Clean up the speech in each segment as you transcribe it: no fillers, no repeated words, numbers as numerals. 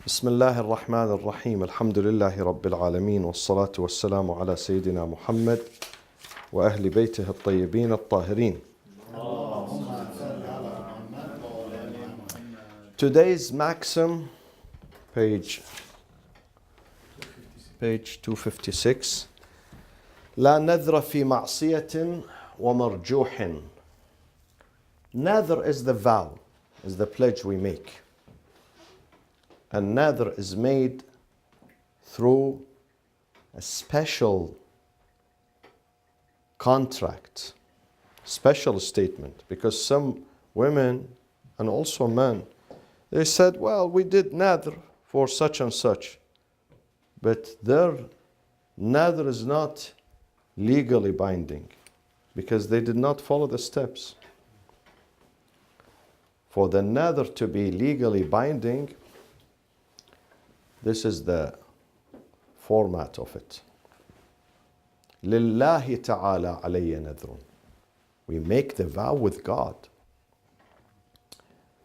بسم الله الرحمن الرحيم الحمد لله رب العالمين والصلاة والسلام على سيدنا محمد وأهل بيته الطيبين الطاهرين. Today's maxim, page 256. لا نذر في معصية ومرجوح. Nadhr is the vow, is the pledge we make. And nadhr is made through a special contract, special statement. Because some women and also men, they said, well, we did nadhr for such and such. But their nadhr is not legally binding because they did not follow the steps. For the nadhr to be legally binding, this is the format of it. لله تعالى علي نذر. We make the vow with God.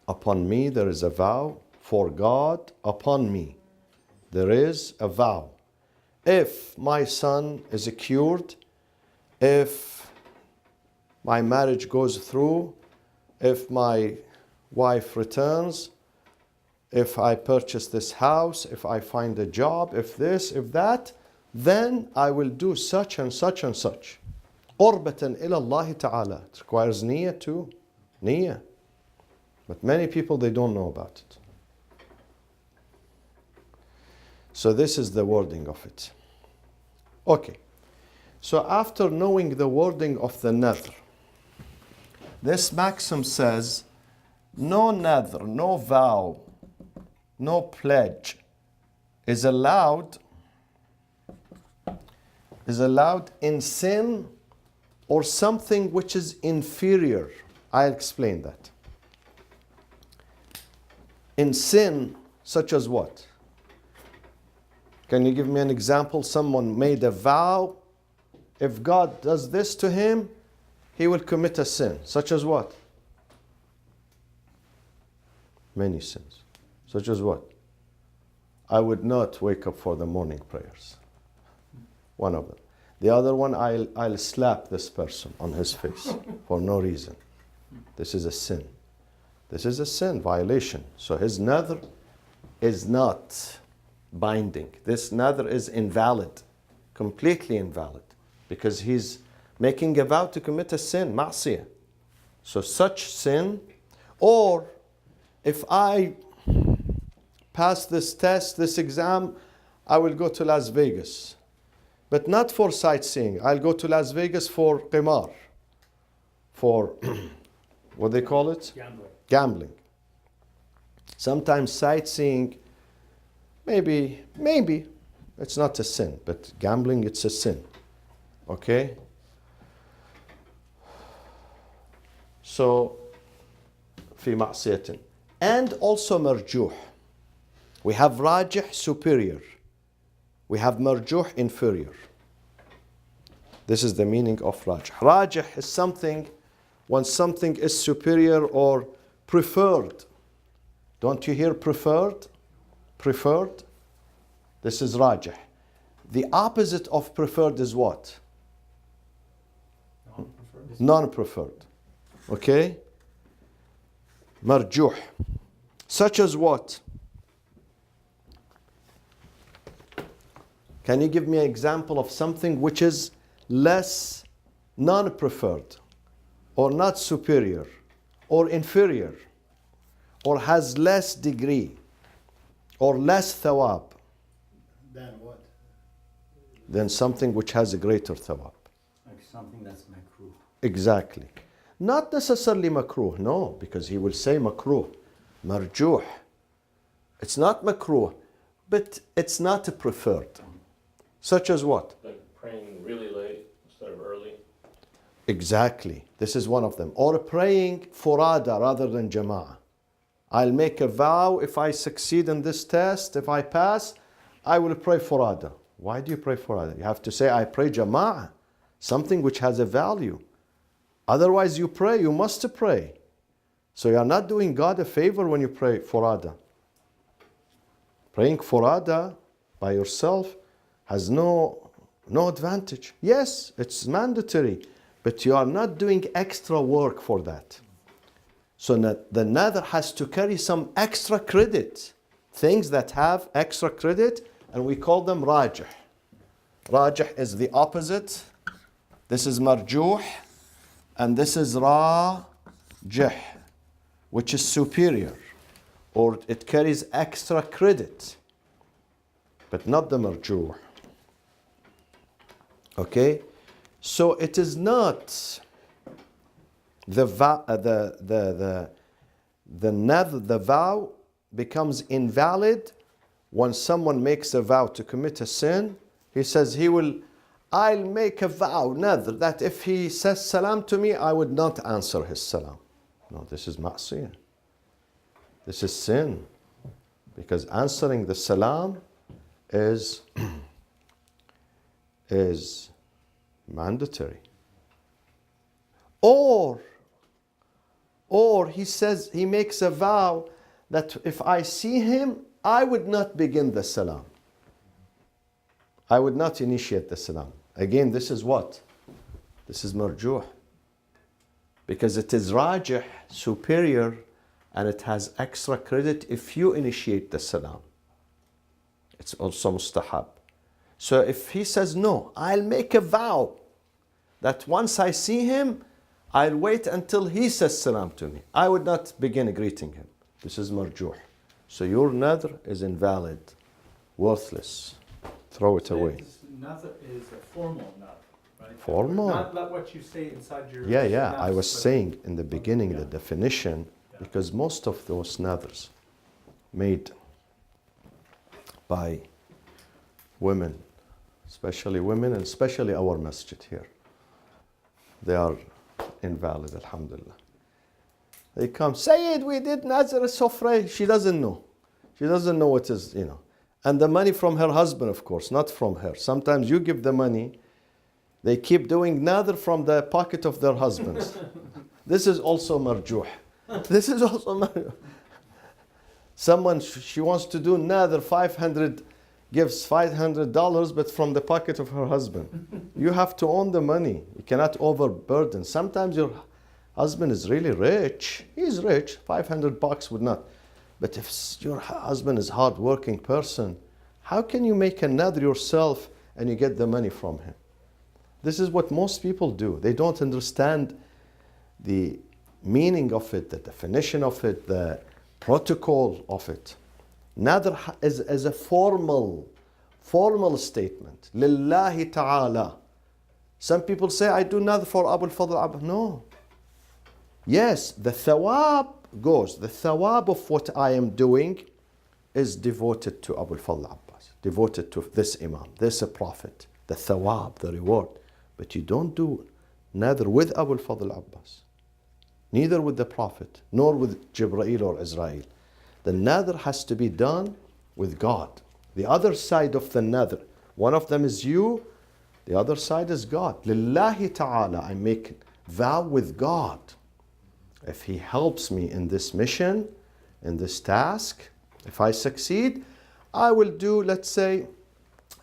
Upon me there is a vow. For God, upon me there is a vow. If my son is cured, if my marriage goes through, if my wife returns, if I purchase this house, if I find a job, if this, if that, then I will do such and such and such. قربة إلى الله تعالى. It requires niyyah too. Niyyah. But many people, they don't know about it. So this is the wording of it. Okay. So after knowing the wording of the nadhr, this maxim says, no nadhr, no vow, no pledge is allowed in sin or something which is inferior. I'll explain that. In sin, such as what? Can you give me an example? Someone made a vow. If God does this to him, he will commit a sin. Such as what? Many sins. Such as what? I would not wake up for the morning prayers. One of them. The other one, I'll slap this person on his face for no reason. This is a sin. This is a sin, violation. So his nadhr is not binding. This nadhr is invalid, completely invalid, because he's making a vow to commit a sin, ma'siyah. So such sin, or if I pass this test, this exam, I will go to Las Vegas. But not for sightseeing. I'll go to Las Vegas for qimar. For, what they call it? Gambling. Sometimes sightseeing, maybe, it's not a sin. But gambling, it's a sin. Okay? So, في معصية. And also marjuh. We have rajih, superior. We have marjuh, inferior. This is the meaning of rajih. Rajih is something, when something is superior or preferred. Don't you hear preferred? Preferred? This is rajih. The opposite of preferred is what? Non-preferred. Okay? Marjuh. Such as what? Can you give me an example of something which is less non-preferred, or not superior, or inferior, or has less degree, or less thawab? Than what? Than something which has a greater thawab. Like something that's makruh. Exactly. Not necessarily makruh, no, because he will say makruh. Marjuh. It's not makruh, but it's not preferred. Such as what? Like praying really late instead of early. Exactly. This is one of them. Or praying furada rather than jama'ah. I'll make a vow, if I succeed in this test, if I pass, I will pray furada. Why do you pray furada? You have to say, I pray jama'ah. Something which has a value. Otherwise you pray, you must pray. So you are not doing God a favor when you pray furada. Praying furada by yourself has no advantage. Yes, it's mandatory, but you are not doing extra work for that. So the nadr has to carry some extra credit, things that have extra credit, and we call them rajih. Rajih is the opposite. This is marjuh, and this is rajih, which is superior, or it carries extra credit, but not the marjuh. Okay, so it is not the vow becomes invalid when someone makes a vow to commit a sin. He says I'll make a vow, nadr, that if he says salam to me, I would not answer his salam. No, this is ma'siyah. This is sin. Because answering the salam is mandatory. Or he says, he makes a vow that if I see him, I would not begin the salam. I would not initiate the salam. Again, this is what? This is marjuh. Because it is rajih, superior, and it has extra credit if you initiate the salam. It's also mustahab. So if he says, no, I'll make a vow that once I see him, I'll wait until he says salam to me. I would not begin greeting him. This is marjuh. So your nadr is invalid, worthless. Throw it away. Nadr is a formal nadr, right? Formal? Not what you say inside your... Yeah. I nafs, was but- saying in the beginning Yeah. the definition, because most of those nadrs made by women, especially women and especially our masjid here, they are invalid, alhamdulillah. They come, Sayyid, we did Nazar Sofra. She doesn't know. She doesn't know what is, And the money from her husband, of course, not from her. Sometimes you give the money, they keep doing Nadr from the pocket of their husbands. This is also marjuh. This is also marjuh. Someone, she wants to do Nadr 500, gives $500, but from the pocket of her husband. You have to own the money. You cannot overburden. Sometimes your husband is really rich. He's rich. $500 would not. But if your husband is a hard-working person, how can you make a nadr yourself and you get the money from him? This is what most people do. They don't understand the meaning of it, the definition of it, the protocol of it. Nadr is a formal statement. Lillahi ta'ala. Some people say, I do nadr for Abu al-Fadl Abbas. No. Yes, the thawab goes. The thawab of what I am doing is devoted to Abu al-Fadl Abbas, devoted to this Imam, this Prophet, the thawab, the reward. But you don't do neither with Abu al-Fadl Abbas, neither with the Prophet, nor with Jibreel or Israel. The nadr has to be done with God. The other side of the nadr, one of them is you, the other side is God. Lillahi ta'ala, I make vow with God. If He helps me in this mission, in this task, if I succeed, I will do, let's say,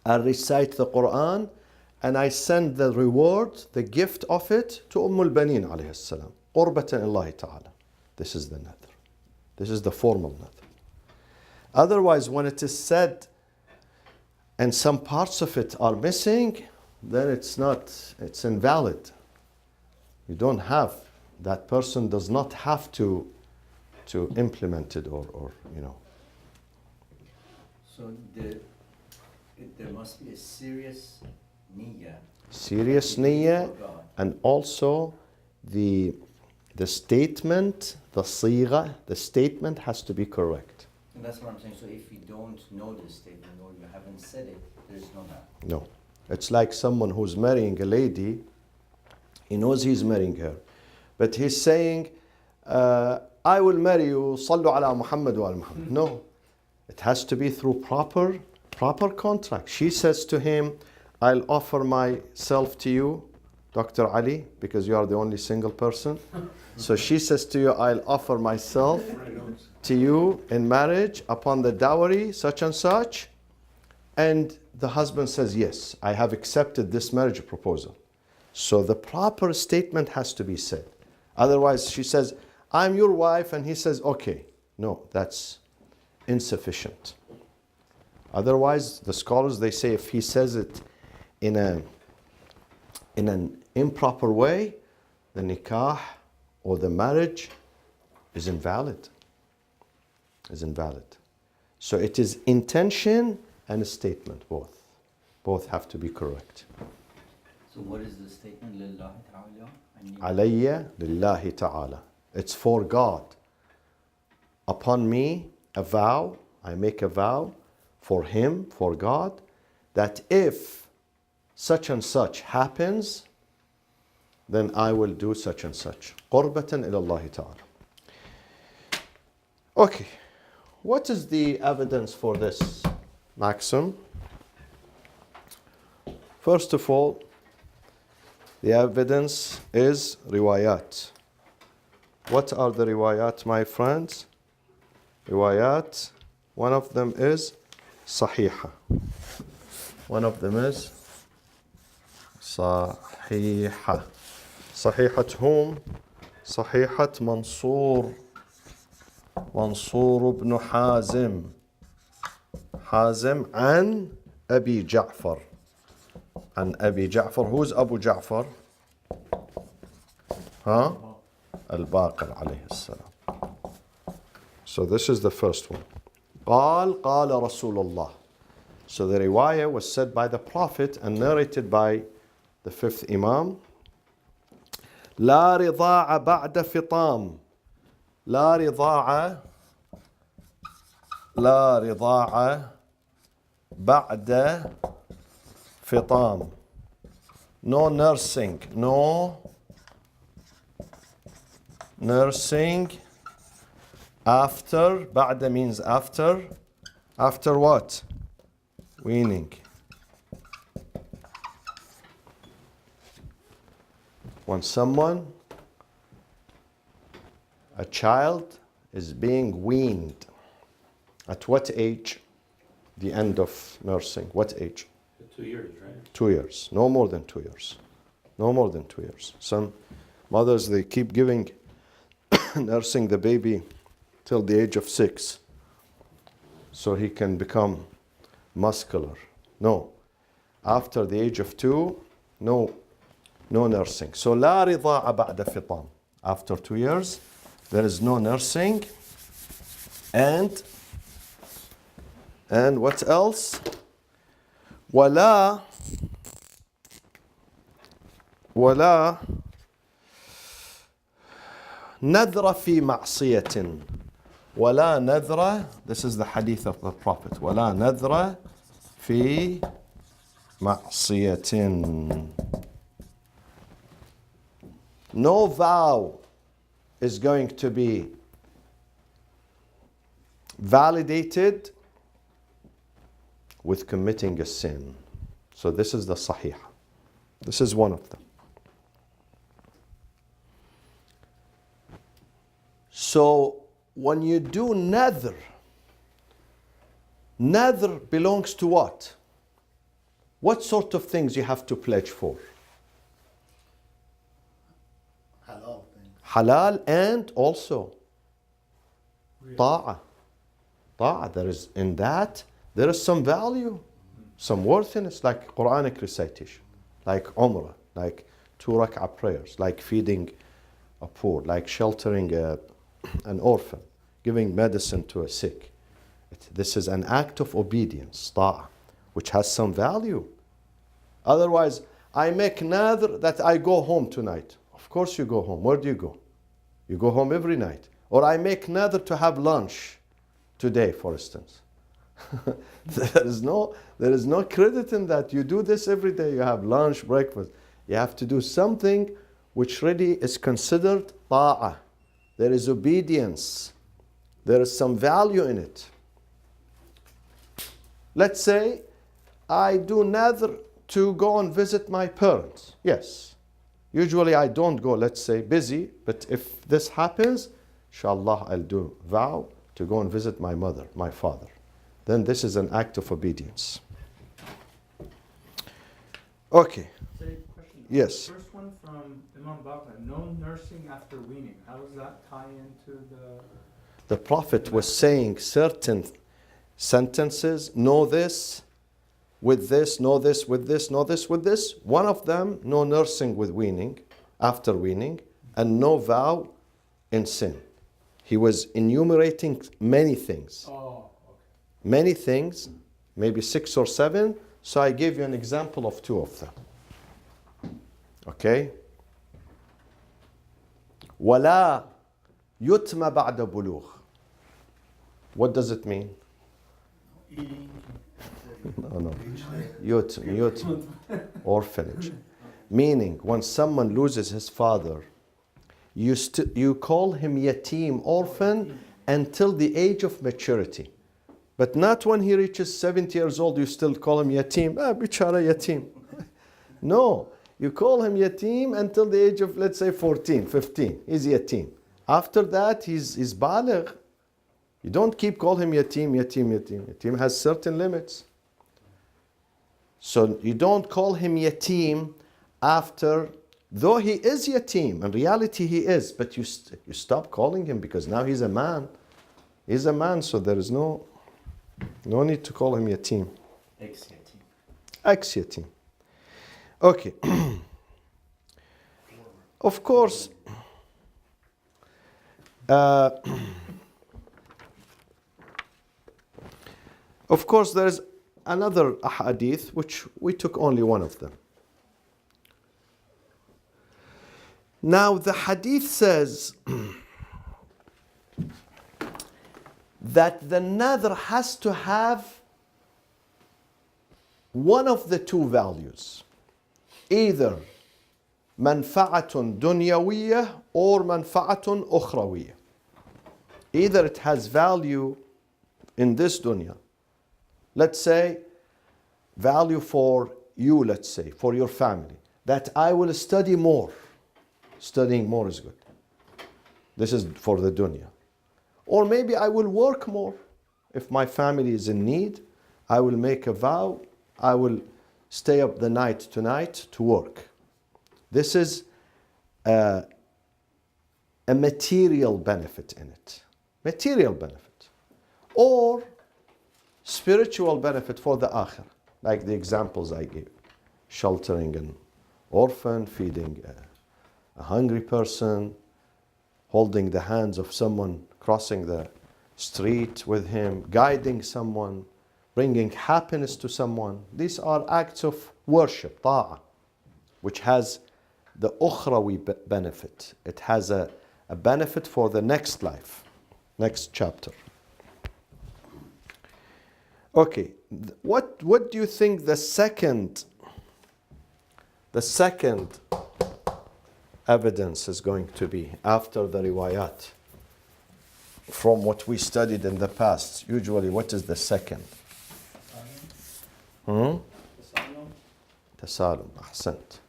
I recite the Quran and I send the reward, the gift of it to al-Banin alayhi salam. Qurbatan illahi ta'ala. This is the nadr. This is the formal nadr. Otherwise, when it is said and some parts of it are missing, then it's invalid. You don't have, that person does not have to implement it or. So there must be a serious niyyah. Serious niyyah, for God. and also the statement, the sigha, the statement has to be correct. And that's what I'm saying. So if you don't know this statement or you haven't said it, there's no matter. No. It's like someone who's marrying a lady, he knows he's marrying her, but he's saying, I will marry you, sallu ala Muhammad wa ala Muhammad. No. It has to be through proper contract. She says to him, I'll offer myself to you Dr. Ali, because you are the only single person. So she says to you, I'll offer myself to you in marriage upon the dowry, such and such. And the husband says, yes, I have accepted this marriage proposal. So the proper statement has to be said. Otherwise, she says, I'm your wife, and he says, okay. No, that's insufficient. Otherwise, the scholars, they say if he says it in an improper way, the nikah or the marriage is invalid. Is invalid. So it is intention and a statement, both. Both have to be correct. So what is the statement? Lillahi ta'ala? Alayya lillahi ta'ala. It's for God. Upon me, a vow, I make a vow for him, for God, that if such and such happens, then I will do such and such. Qurbatan ila Allah ta'ala. Okay. What is the evidence for this maxim? First of all, the evidence is riwayat. What are the riwayat, my friends? Riwayat, one of them is sahiha. One of them is sahiha. Sahihat whom? Sahihat Mansur ibn Hazim. Hazim an Abi Ja'far. An Abi Ja'far. Who's Abu Ja'far? Huh? Al-Baqir alayhi salam. So this is the first one. قال رسول الله. So the riwayah was said by the Prophet and narrated by the fifth Imam. لا رضاع بعد فطام. لا رضاع بعد فطام. No nursing. No nursing after. بعد means after. After what? Weaning. When someone, a child, is being weaned, at what age? The end of nursing. What age? 2 years, right? 2 years. No more than 2 years. No more than 2 years. Some mothers, they keep giving, nursing the baby till the age of 6, so he can become muscular. No. After the age of 2, no nursing. So لا رضاع بعد فطام. After 2 years, there is no nursing. And what else? ولا نذر في معصية. ولا نذر, this is the hadith of the Prophet. ولا نذر في معصية. No vow is going to be validated with committing a sin. So this is the sahih. This is one of them. So when you do nadhr belongs to what? What sort of things you have to pledge for? Halal thing. Halal and also ta'ah. Ta'ah, there is in that, there is some value, some worthiness, like Quranic recitation, like Umrah, like 2 rak'ah prayers, like feeding a poor, like sheltering an orphan, giving medicine to a sick. This is an act of obedience, ta'ah, which has some value. Otherwise, I make nadhr that I go home tonight. Of course you go home. Where do you go? You go home every night. Or I make nadhr to have lunch today, for instance. There is no credit in that. You do this every day. You have lunch, breakfast. You have to do something which really is considered ta'ah. There is obedience. There is some value in it. Let's say I do nadhr to go and visit my parents. Yes, Usually I don't go, let's say, busy, but if this happens, inshallah, I'll do vow to go and visit my mother, my father. Then this is an act of obedience. Okay. Say, question. Yes. The first one from Imam Bakr, no nursing after weaning. How does that tie into The Prophet was saying certain sentences, know this, with this, know this, with this, know this, with this. One of them, no nursing with weaning, after weaning, and no vow in sin. He was enumerating many things. Oh, okay. Many things, maybe 6 or 7. So I gave you an example of 2 of them. Okay? وَلَا يُتْمَ بَعْدَ بُلُوغ. What does it mean? Eating. No. Yutm, orphanage. Meaning, when someone loses his father, you call him yatim, orphan, until the age of maturity. But not when he reaches 70 years old, you still call him yatim. Bichara yatim. No, you call him yatim until the age of, let's say, 14, 15. He's yatim. After that, he's baligh. You don't keep calling him yatim. Yatim has certain limits. So you don't call him yatim after, though he is yatim, in reality he is, but you stop calling him because now he's a man. He's a man, so there is no need to call him yatim. Ex-yatim. Ex-yatim. Okay. Of course, there is another hadith which we took only one of them. Now the hadith says that the nadr has to have one of the 2 values. Either manfa'atun dunyawiyah or manfa'atun ukhrawiyah. Either it has value in this dunya. Let's say value for you, let's say, for your family. That I will study more. Studying more is good. This is for the dunya. Or maybe I will work more. If my family is in need, I will make a vow. I will stay up the night tonight to work. This is a material benefit in it. Material benefit. Or spiritual benefit for the akhirah. Like the examples I gave. Sheltering an orphan, feeding a hungry person, holding the hands of someone crossing the street with him, guiding someone, bringing happiness to someone. These are acts of worship, ta'ah, which has the ukhrawi benefit. It has a benefit for the next life, next chapter. Okay, what do you think the second evidence is going to be after the riwayat? From what we studied in the past, usually what is the second? Tasalum. Ahsant.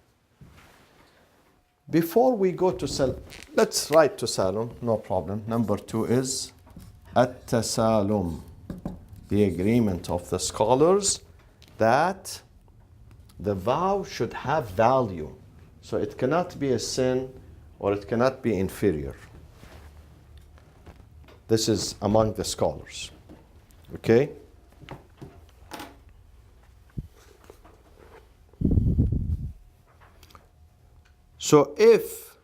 Before we go to Salam, let's write Tasalum, no problem. Number 2 is At-Tasalum, the agreement of the scholars that the vow should have value. So it cannot be a sin or it cannot be inferior. This is among the scholars. Okay? So if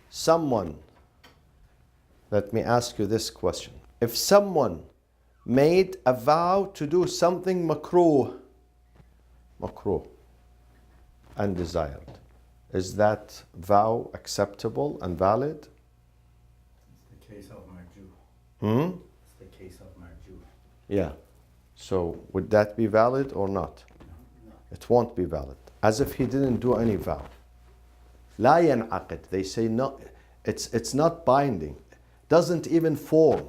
someone, let me ask you this question. If someone made a vow to do something makruh, undesired, is that vow acceptable and valid? It's the case of Marju. It's the case of Marju. Yeah. So would that be valid or not? No. It won't be valid. As if he didn't do any vow. لا ينعقد. They say no, it's not binding. Doesn't even form.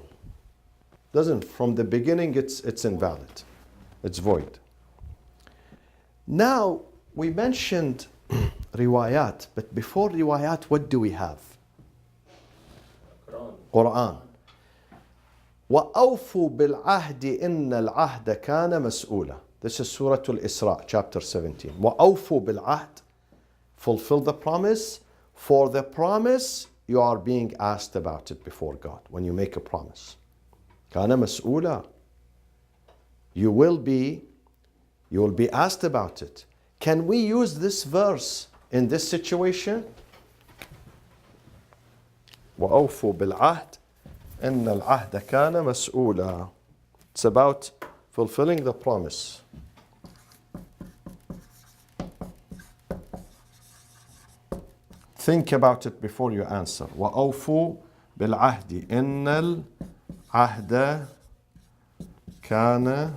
Doesn't, from the beginning it's invalid. It's void. Now, we mentioned riwayat, but before riwayat, what do we have? Quran. Quran. وَأَوْفُوا بِالْعَهْدِ إِنَّ الْعَهْدَ كَانَ مَسْئُولًا. This is Surah Al-Isra, chapter 17. وَأَوْفُوا بِالْعَهْدِ. Fulfill the promise. For the promise, you are being asked about it before God when you make a promise. كَانَ مَسْئُولًا. You will be asked about it. Can we use this verse in this situation? وَأَوْفُوا بِالْعَهْدِ إِنَّ الْعَهْدَ كَانَ مَسْئُولًا. It's about fulfilling the promise. Think about it before you answer. وَأَوْفُوا بِالْعَهْدِ إِنَّ الْعَهْدَ كَانَ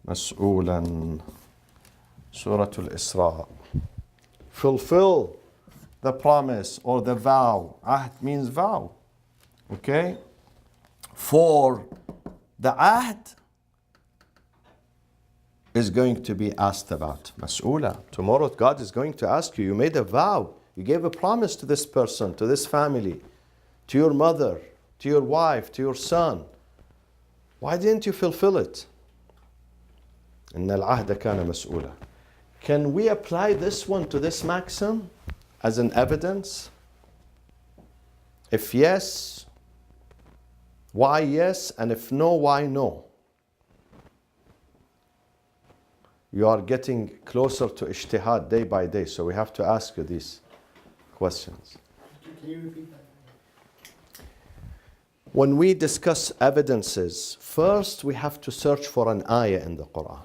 مسؤولا. Surah Al-Isra. Fulfill the promise or the vow. Ahd means vow. Okay? For the ahd is going to be asked about. Mas'ula. Tomorrow God is going to ask you. You made a vow. You gave a promise to this person, to this family, to your mother, to your wife, to your son. Why didn't you fulfill it? إن العهد كان مسؤولا. Can we apply this one to this maxim as an evidence? If yes, why yes? And if no, why no? You are getting closer to ijtihad day by day, so we have to ask you these questions. Can you repeat that? When we discuss evidences, first we have to search for an ayah in the Quran.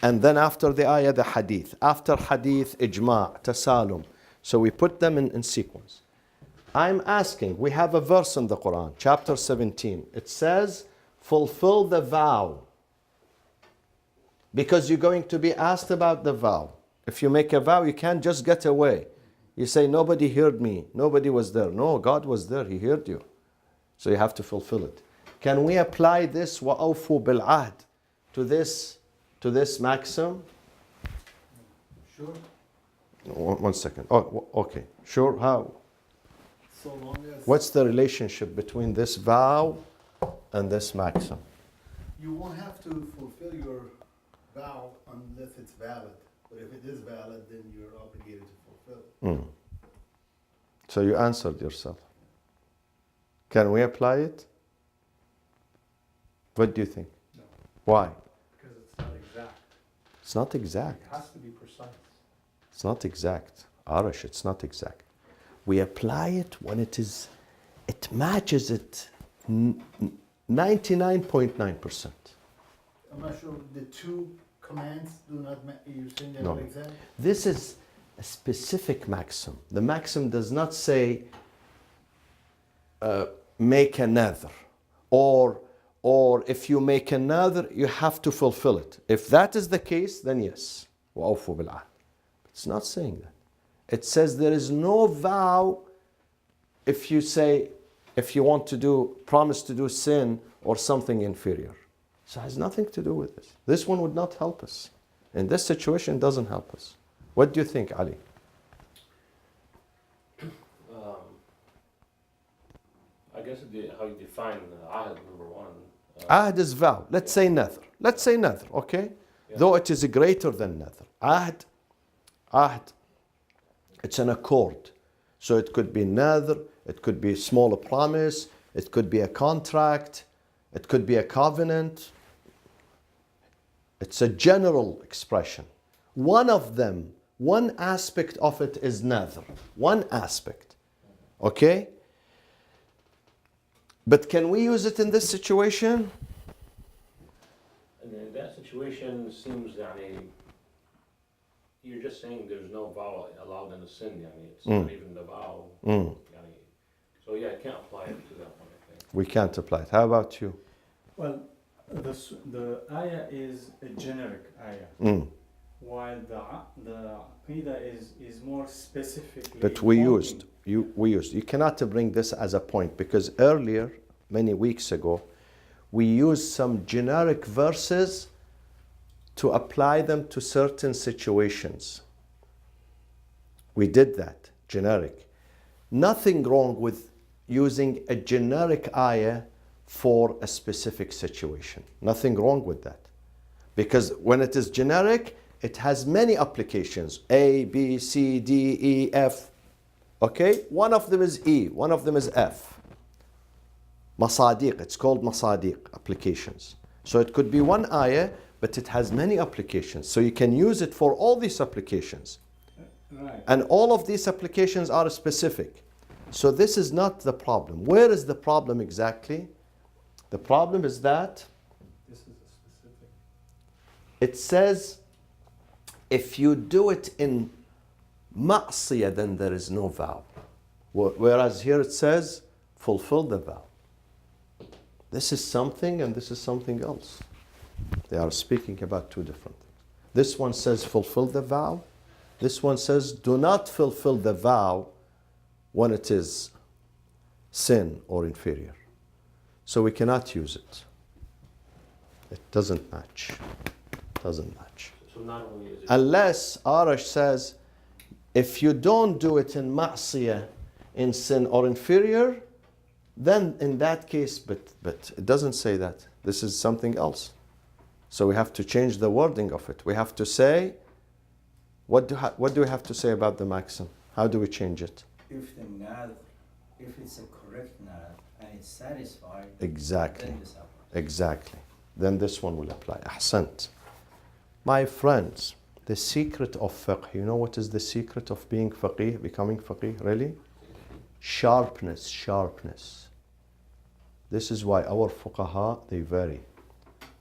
And then after the ayah, the hadith. After hadith, ijma', tasalum. So we put them in sequence. I'm asking, we have a verse in the Quran, chapter 17. It says, fulfill the vow. Because you're going to be asked about the vow. If you make a vow, you can't just get away. You say, nobody heard me. Nobody was there. No, God was there. He heard you. So you have to fulfill it. Can we apply this وَأَوْفُوا بِالْعَهْدِ to this maxim? Sure. One second. Oh, okay. Sure. How? So long as What's the relationship between this vow and this maxim? you won't have to fulfill your vow unless it's valid. But if it is valid, then you're obligated to fulfill it. So you answered yourself. Can we apply it? What do you think? No, Why? because it's not exact. It's not exact. It has to be precise. It's not exact. Arash, it's not exact. We apply it when it matches it 99.9%. I'm not sure the two commands do not you're saying they're No. not exact? This is a specific maxim. The maxim does not say make a nadr, or if you make a nadr, you have to fulfill it. If that is the case, then yes. وَأَوْفُوا بِالْعَهْدِ. It's not saying that. It says there is no vow if you want to promise to do sin or something inferior. So it has nothing to do with this. This one would not help us. In this situation, it doesn't help us. What do you think, Ali? I guess how you define ahad, number one. Ahd is vow. Let's say nadr. Let's say nadr, okay? Yeah. Though it is greater than nadr. Ahd, it's an accord. So it could be nadr, it could be a small promise, it could be a contract, it could be a covenant. It's a general expression. One of them, one aspect of it is nadr. One aspect. Okay? But can we use it in this situation? And in that situation, seems you're just saying there's no vow allowed in the sin. It's not even the vow. So yeah, I can't apply it to that one, I think. We can't apply it. How about you? Well, the ayah is a generic ayah, while the aqidah is more specifically. But we pointing. used. You cannot bring this as a point because earlier, many weeks ago, we used some generic verses to apply them to certain situations. We did that, generic. Nothing wrong with using a generic ayah for a specific situation. Nothing wrong with that. Because when it is generic, it has many applications. A, B, C, D, E, F. Okay? One of them is E, one of them is F. Masadiq, it's called masadiq, applications. So it could be one ayah, but it has many applications. So you can use it for all these applications. Right. And all of these applications are specific. So this is not the problem. Where is the problem exactly? The problem is that This is a specific. it says if you do it in ma'siyah, then there is no vow. Whereas here it says fulfill the vow. This is something and this is something else. They are speaking about two different things. This one says fulfill the vow. This one says do not fulfill the vow when it is sin or inferior. So we cannot use it. It doesn't match. Doesn't match. So not only is it Unless Arash says, if you don't do it in ma'siyah, in sin or inferior, then in that case, but it doesn't say that. This is something else. So we have to change the wording of it. We have to say, what do we have to say about the maxim? How do we change it? If the nadr, if it's a correct nadr and it's satisfied, Exactly. then this applies. Exactly. Then this one will apply. Ahsant. My friends, the secret of fiqh, you know what is the secret of being faqih, becoming faqih, really? Sharpness, sharpness. This is why our fuqaha, they vary.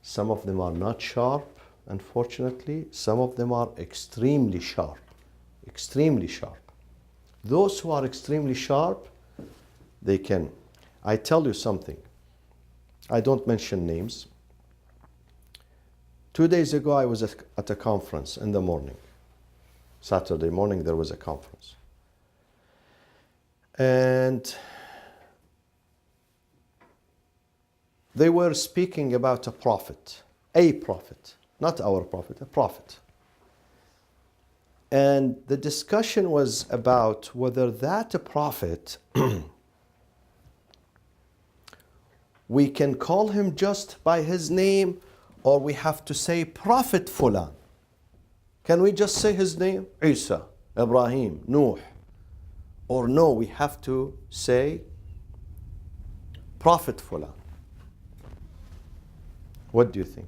Some of them are not sharp, unfortunately. Some of them are extremely sharp. Extremely sharp. Those who are extremely sharp, they can. I tell you something. I don't mention names. 2 days ago, I was at a conference in the morning. Saturday morning, there was a conference. And they were speaking about a prophet, not our prophet, a prophet. And the discussion was about whether that prophet, we can call him just by his name, or we have to say Prophet Fulan. Can we just say his name? Isa, Ibrahim, Nuh. Or no, we have to say Prophet Fulan. What do you think?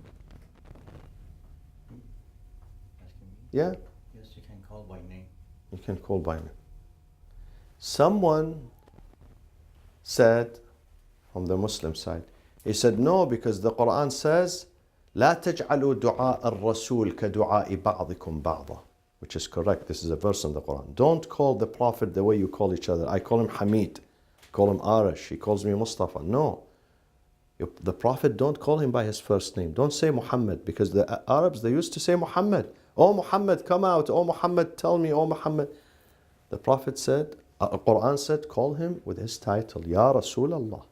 Asking me? Yeah, Yes, you can call by name. you can call by name. Someone said, from the Muslim side, he said, no, because the Quran says, لا تجعلوا دعاء الرسول كدعاء بعضكم بعضا. Which is correct. This is a verse in the Quran. Don't call the Prophet the way you call each other. I call him Hamid. Call him Arash. He calls me Mustafa. No. The Prophet, don't call him by his first name. Don't say Muhammad, because the Arabs, they used to say Muhammad. Oh Muhammad, come out. Oh Muhammad, tell me. Oh Muhammad. The Prophet said, Quran said, call him with his title, Ya Rasulullah.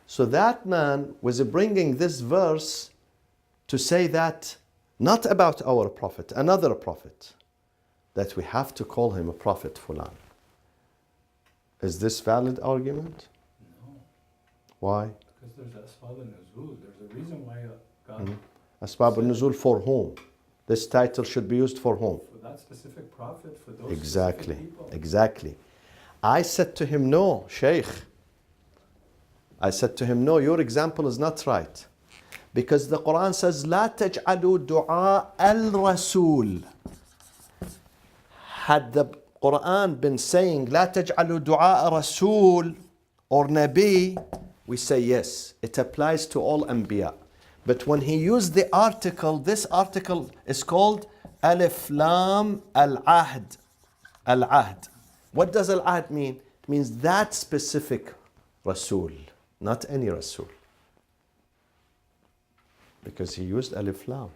So that man was bringing this verse to say that, not about our prophet, another prophet, that we have to call him a prophet fulan. Is this valid argument? No, Why? because there's asbab al-nuzul. There's a reason why God, Asbab al-nuzul for whom? This title should be used for whom? for that specific prophet, for those Exactly, specific people. exactly. I said to him, no, Shaykh. I said to him, no, your example is not right. Because the Quran says, لا تجعلوا دعاء الرسول. Had the Quran been saying, لا تجعلوا دعاء رسول or Nabi, we say yes, it applies to all Anbiya. But when he used the article, this article is called Alif Lam Al-Ahd. Al-Ahd. What does Al-Ahd mean? It means that specific Rasul, not any Rasul. Because he used Alif Lam.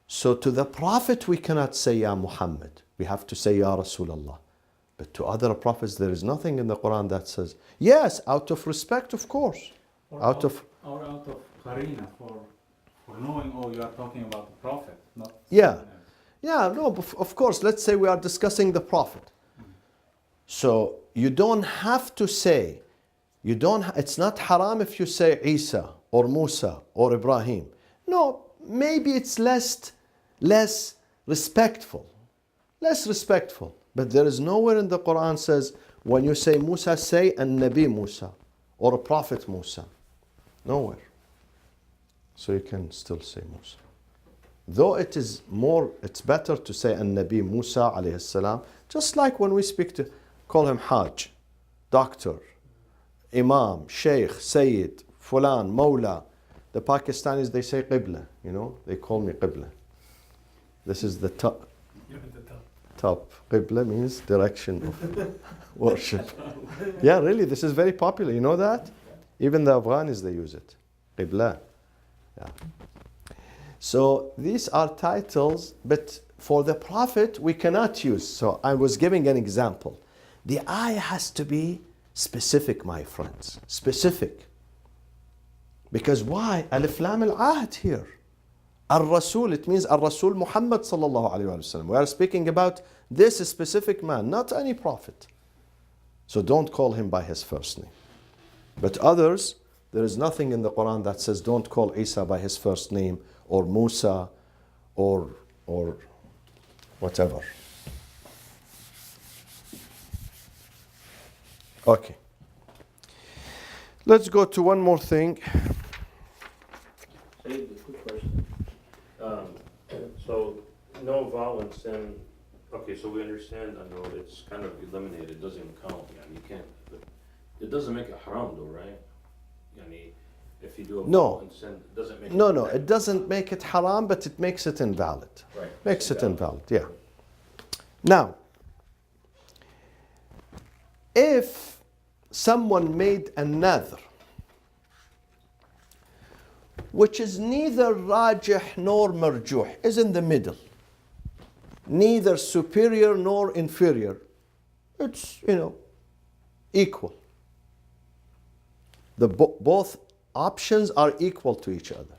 So to the Prophet we cannot say Ya Muhammad. We have to say Ya Rasulullah. But to other prophets there is nothing in the Quran that says, yes, out of respect, of course. Or Out of qarina, for For knowing, oh, you are talking about the Prophet, not Yeah. someone else. Yeah, no, of course, let's say we are discussing the Prophet. So you don't have to say, it's not haram if you say Isa or Musa or Ibrahim. No, maybe it's less respectful. Less respectful. But there is nowhere in the Quran says, when you say Musa, say an Nabi Musa or a Prophet Musa. Nowhere. So you can still say Musa. Though it's better to say an Nabi Musa alayhi salam, just like when we call him Hajj, doctor, Imam, Sheikh, Sayyid, Fulan, Mawla. The Pakistanis, they say Qibla, they call me Qibla. This is the top. Top. Qibla means direction of worship. Yeah, really, this is very popular. You know that? Even the Afghanis, they use it. Qibla. Yeah. So these are titles, but for the Prophet, we cannot use. So I was giving an example. The ayah has to be specific, my friends. Specific. Because why? Alif Lam al-Ahd here. Al-Rasul, it means Al-Rasul Muhammad sallallahu alayhi wa sallam. We are speaking about this specific man, not any prophet. So don't call him by his first name. But others, there is nothing in the Quran that says don't call Isa by his first name or Musa or whatever. Okay. Let's go to one more thing. Say a quick question. So no violence then, okay, so we understand, I know it's kind of eliminated, it doesn't even count, you can't, but it doesn't make it haram though, right? If you do a No. violence then it doesn't make No, it it doesn't make it haram, but it makes it invalid. Right. Makes it invalid, yeah. Now, if someone made a nadr, which is neither rajih nor marjuh, is in the middle, neither superior nor inferior, it's, equal. Both options are equal to each other.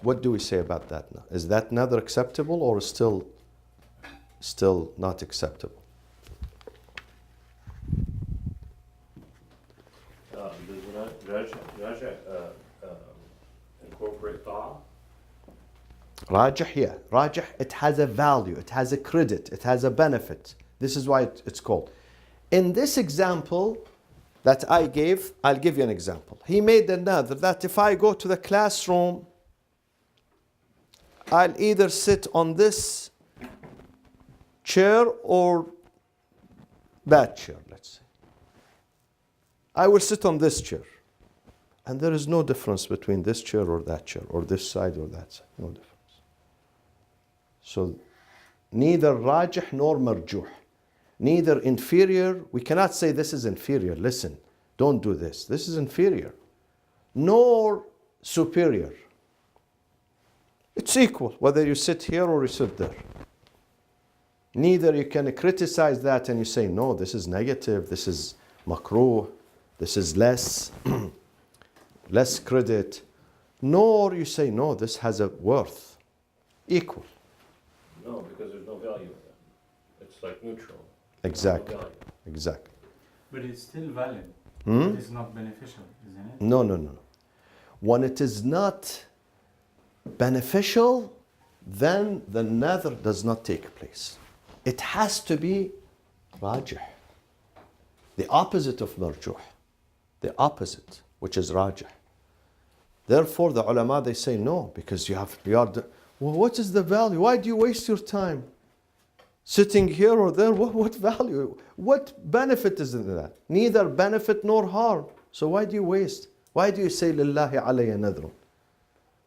What do we say about that now? Is that nadr acceptable or still not acceptable? Does Raja incorporate ta'a? Rajih, yeah. Rajih, it has a value, it has a credit, it has a benefit. This is why it's called. In this example that I gave, I'll give you an example. He made another that if I go to the classroom, I'll either sit on this chair or that chair, let's say. I will sit on this chair. And there is no difference between this chair or that chair, or this side or that side. No difference. So neither rajih nor marjuh. Neither inferior. We cannot say this is inferior. Listen, don't do this. This is inferior. Nor superior. It's equal, whether you sit here or you sit there. Neither you can criticize that and you say, no, this is negative, this is makruh, this is less credit. Nor you say, no, this has a worth. Equal. No, because there's no value in it. It's like neutral. Exactly. No value. Exactly. But it's still valid. Hmm? It is not beneficial, isn't it? No. When it is not beneficial, then the nadr does not take place. It has to be rajih. The opposite of marjuh. The opposite, which is rajih. Therefore, the ulama, they say no, because well, what is the value? Why do you waste your time? Sitting here or there, what value? What benefit is in that? Neither benefit nor harm. So why do you waste? Why do you say, Lillahi alayya nadrun?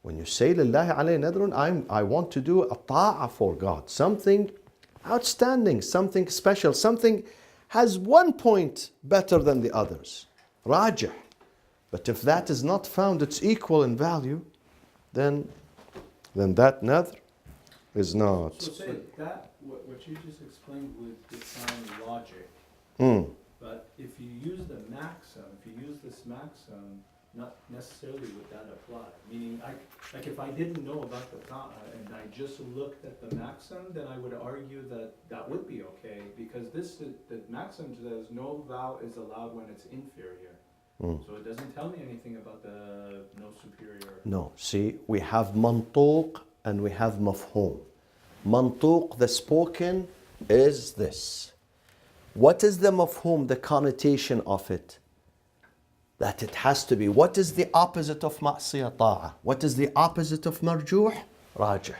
When you say, Lillahi alayya nadrun, I want to do a ta'ah for God. Something outstanding, something special, something has one point better than the others. Rajih. But if that is not found, it's equal in value, then that nadr is not. So say that, what you just explained would define logic. Mm. But if you use the maxim, if you use this maxim, not necessarily would that apply. Meaning, like if I didn't know about the ta'ah and I just looked at the maxim, then I would argue that that would be okay, because the maxim says no vow is allowed when it's inferior. So it doesn't tell me anything about the no superior. No, see, we have mantuq and we have mafhum. Mantuq, the spoken, is this. What is the mafhum, the connotation of it? That it has to be. What is the opposite of ma'siyah ta'a? What is the opposite of marjuh? Rajih.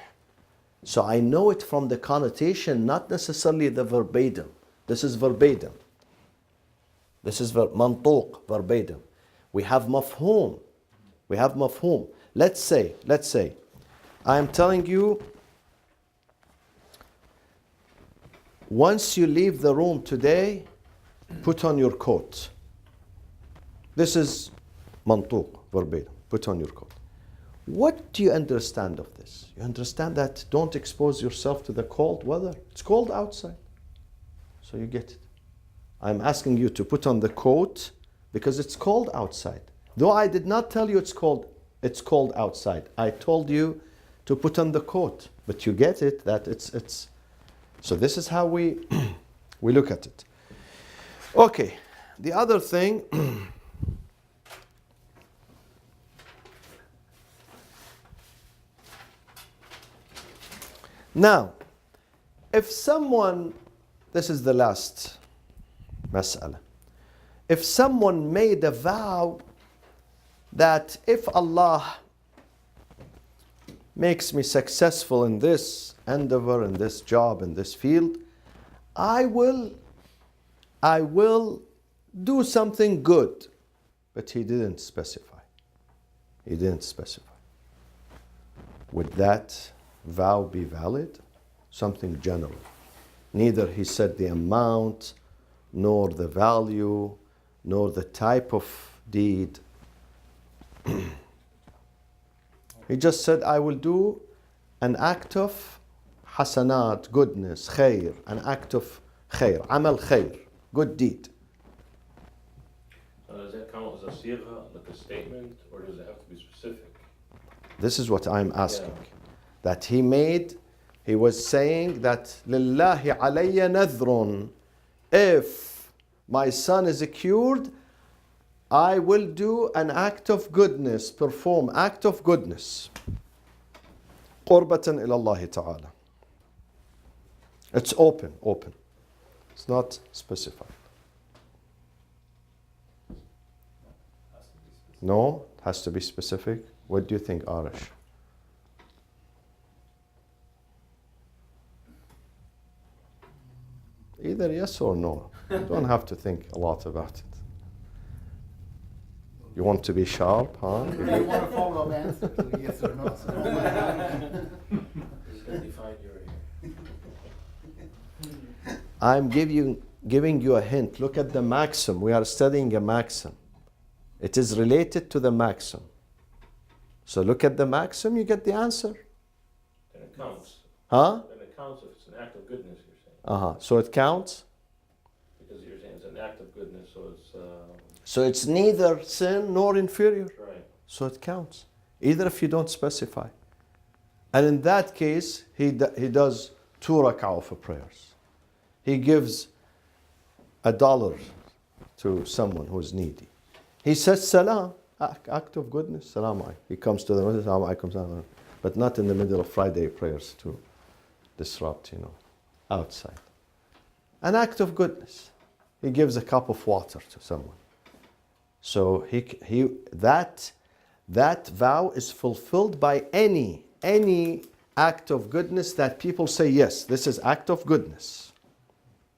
So I know it from the connotation, not necessarily the verbatim. This is verbatim. This is mantuq, verbatim. We have mafhum. We have mafhum. Let's say, I am telling you, once you leave the room today, put on your coat. This is mantuq, verbatim. Put on your coat. What do you understand of this? You understand that don't expose yourself to the cold weather. It's cold outside. So you get it. I'm asking you to put on the coat because it's cold outside. Though I did not tell you it's cold outside. I told you to put on the coat. But you get it that it's so this is how we we look at it. Okay. The other thing now, if someone, this is the last mas'ala. If someone made a vow that if Allah makes me successful in this endeavor, in this job, in this field, I will do something good. But he didn't specify. He didn't specify. Would that vow be valid? Something general. Neither he said the amount, nor the value, nor the type of deed. He just said, I will do an act of hasanat, goodness, khair, an act of khair, amal khair, good deed. Does that count as a sigha, like a statement, or does it have to be specific? This is what I'm asking. Yeah. That he was saying that lillahi alayya nadhrun, if my son is cured, I will do an act of goodness, perform act of goodness. Qurbatan ila Allah ta'ala. It's open. It's not specified. No, it has to be specific. What do you think, Arish? Either yes or no. You don't have to think a lot about it. You want to be sharp, huh? I want a follow-up answer to yes or no. Just gonna define your I'm giving you a hint. Look at the maxim. We are studying a maxim. It is related to the maxim. So look at the maxim, you get the answer. And it counts. Huh? And it counts if it's an act of goodness, you're saying. So it counts? Because you're saying it's an act of goodness, so it's... So it's neither sin nor inferior. Right. So it counts. Either if you don't specify. And in that case, he does 2 rak'ah of prayers. He gives $1 to someone who is needy. He says salam, act of goodness, salam alaikum. He comes to the masjid, salam alaikum, salam alaikum. But not in the middle of Friday prayers to disrupt, outside. An act of goodness. He gives a cup of water to someone. So that vow is fulfilled by any act of goodness that people say, yes, this is act of goodness.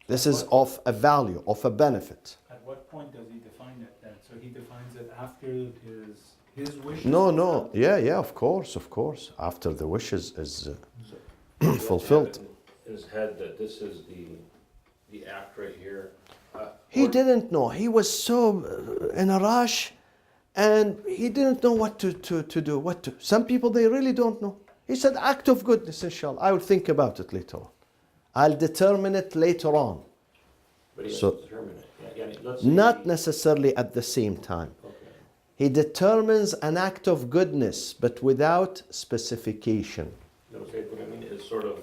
This is of a value, of a benefit. At what point does he define it then? So he defines it after his wishes? No. Yeah, of course. After the wishes is fulfilled. In his head that this is the act right here. He didn't know. He was so in a rush and he didn't know what to do. Some people, they really don't know. He said, act of goodness, inshallah. I will think about it later on. I'll determine it later on. But he has to determine it. Yeah, let's say not necessarily at the same time. Okay. He determines an act of goodness, but without specification. You know, say, what I mean is sort of,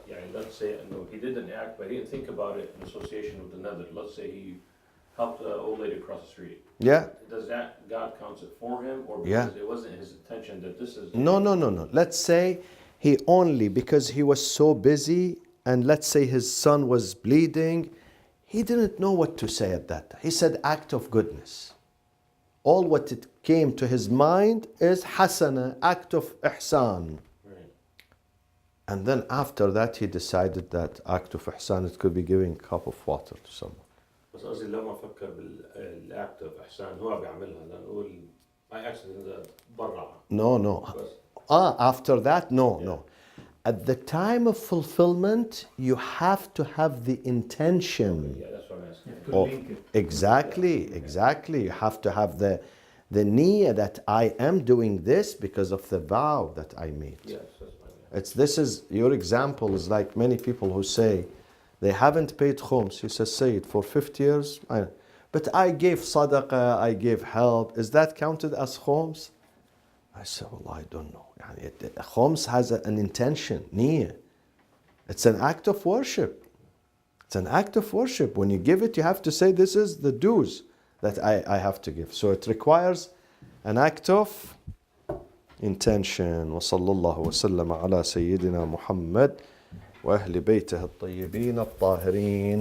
yeah, let's say, no, he did an act, but he didn't think about it in association with another. Let's say he helped an old lady across the street. Yeah? Does that, God counts it for him, or Yeah. because it wasn't his intention that this is? No. Let's say he only, because he was so busy, and let's say his son was bleeding, he didn't know what to say at that time. He said act of goodness. All what it came to his mind is hasana, act of ihsan. Right. And then after that he decided that act of ihsan, it could be giving a cup of water to someone. بس قصدي لما فكر بالاكت اوف احسان هو بيعملها لنقول my accident ده برا No. بس After that, no. Yeah. At the time of fulfillment, you have to have the intention. yeah, that's what I'm asking. To Of, link it. exactly. You have to have the niyyah that I am doing this because of the vow that I made. Yes, that's fine. This is your example is like many people who say they haven't paid khums. He says, say it for 50 years. But I gave sadaqah, I gave help. Is that counted as khums? I said, well, I don't know. Khums has an intention, niyyah. It's an act of worship. It's an act of worship. When you give it, you have to say, this is the dues that I have to give. So it requires an act of intention. وصلى الله وسلم على سيدنا محمد وأهل بيته الطيبين الطاهرين.